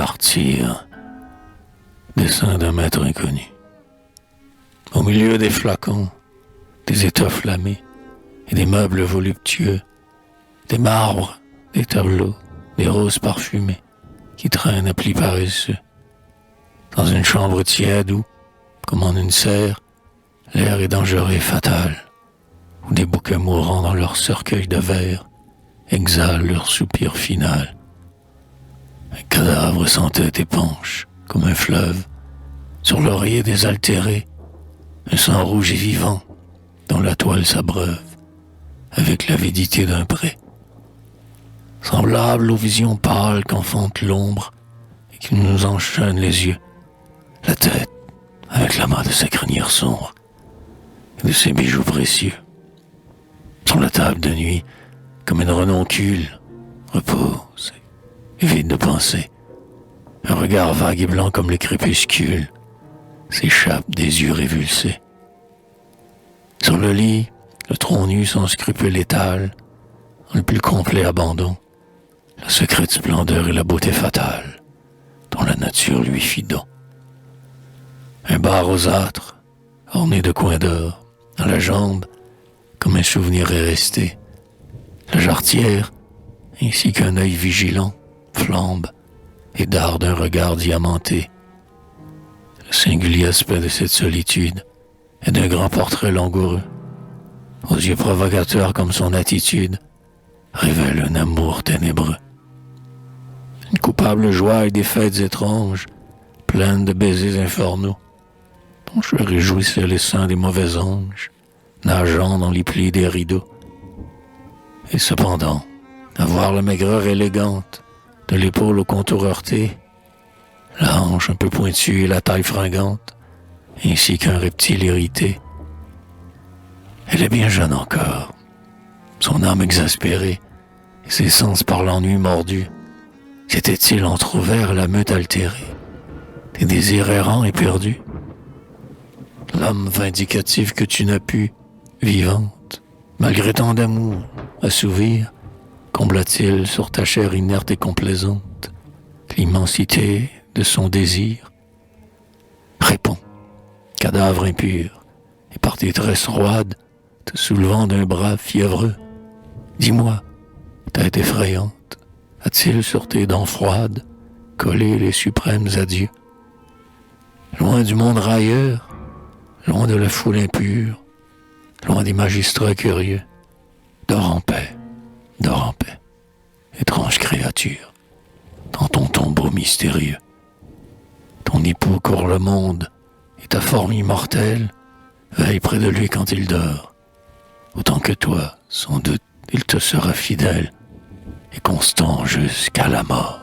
martyr, descend d'un maître inconnu. Au milieu des flacons, des étoffes lamées et des meubles voluptueux, des marbres, des tableaux, des roses parfumées qui traînent à plis paresseux. Dans une chambre tiède où, comme en une serre, l'air est dangereux et fatal, où des bouquets mourants dans leur cercueil de verre exhalent leur soupir final. Un cadavre sans tête épanche, comme un fleuve, sur l'oreiller désaltéré, un sang rouge et vivant, dont la toile s'abreuve, avec l'avidité d'un pré. Semblable aux visions pâles qu'enfante l'ombre et qui nous enchaîne les yeux, la tête avec l'amas de sa crinière sombre et de ses bijoux précieux. Sur la table de nuit, comme une renoncule, repose et vide de pensée. Un regard vague et blanc comme les crépuscules s'échappe des yeux révulsés. Sur le lit, le tronc nu sans scrupule étale, en le plus complet abandon, la secrète splendeur et la beauté fatale dont la nature lui fit don. Un bar rosâtre, orné de coins d'or, à la jambe, comme un souvenir est resté. La jarretière, ainsi qu'un œil vigilant, flambe et darde un regard diamanté. Le singulier aspect de cette solitude est d'un grand portrait langoureux, aux yeux provocateurs comme son attitude, révèle un amour ténébreux. Une coupable joie et des fêtes étranges, pleines de baisers infernaux, dont je réjouissais les seins des mauvais anges, nageant dans les plis des rideaux. Et cependant, à voir la maigreur élégante de l'épaule au contour heurté, la hanche un peu pointue et la taille fringante, ainsi qu'un reptile irrité. Elle est bien jeune encore, son âme exaspérée, et ses sens par l'ennui mordu. S'était-il entr'ouvert la meute altérée, des désirs errants et perdus? L'homme vindicatif que tu n'as pu, vivante, malgré tant d'amour, assouvir, combla-t-il sur ta chair inerte et complaisante l'immensité de son désir? Réponds, cadavre impur, et par tes tresses roides, te soulevant d'un bras fiévreux, dis-moi, tête effrayante, a-t-il sur tes dents froides collé les suprêmes adieux? Loin du monde railleur, loin de la foule impure, loin des magistrats curieux, dors en paix, étrange créature, dans ton tombeau mystérieux. Ton époux court le monde, et ta forme immortelle veille près de lui quand il dort. Autant que toi, sans doute, il te sera fidèle et constant jusqu'à la mort.